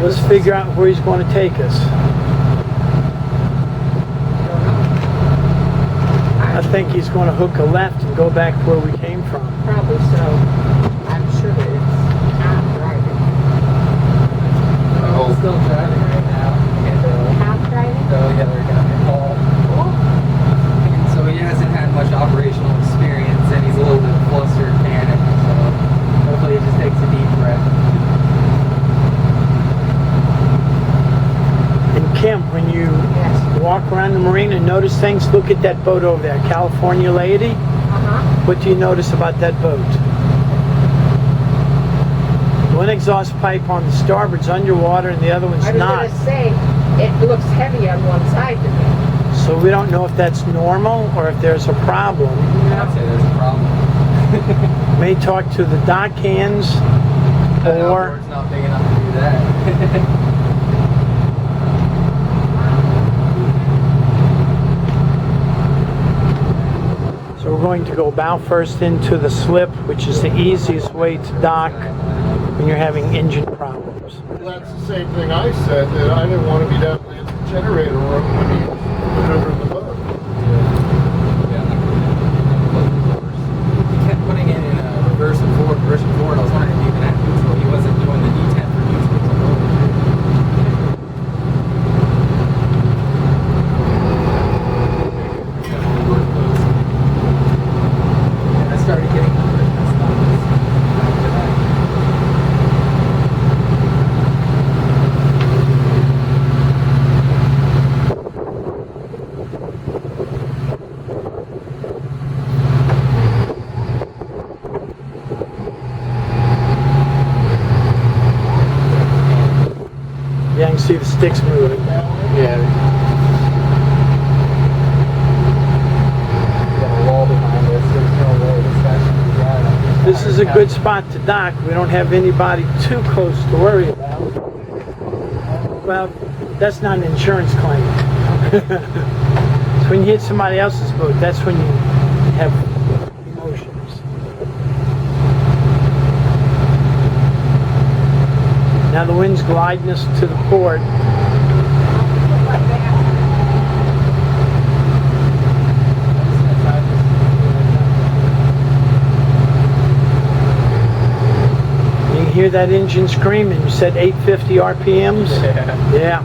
Let's figure out where he's going to take us. I think he's going to hook a left and go back where we came from. Probably so. I'm sure that it's not driving. It's still driving right now. Half driving? So yeah, they're gonna call. And so he hasn't had much operational experience, and he's a little bit flustered, panicked. So hopefully he just takes a deep breath. And Kim, when you walk around the marina and notice things, look at that boat over there, California Lady. What do you notice about that boat? One exhaust pipe on the starboard's underwater and the other one's not. I was going to say, it looks heavy on one side to me. So we don't know if that's normal or if there's a problem. I'd say there's a problem. May talk to the dock hands or... It's not big enough to do that. So we're going to go bow first into the slip, which is the easiest way to dock when you're having engine problems. That's the same thing I said, that I didn't want to be down in the generator room when you maneuver the boat. He kept putting it in a reverse and forward. I was wondering if even at neutral, he wasn't doing the D10 for neutral. I started getting nervous. Yeah, I can see the sticks moving. Yeah. This is a good spot to dock. We don't have anybody too close to worry about. Well, that's not an insurance claim. It's when you hit somebody else's boat, that's when you have emotions. Now the wind's gliding us to the port. You can hear that engine screaming. You said 850 RPMs? Yeah.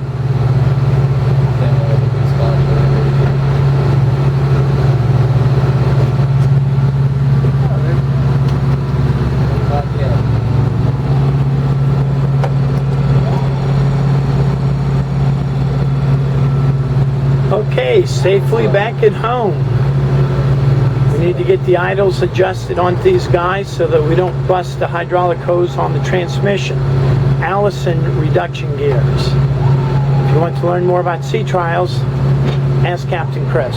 Okay, safely back at home. We need to get the idles adjusted on these guys so that we don't bust the hydraulic hose on the transmission. Allison reduction gears. If you want to learn more about sea trials, ask Captain Chris.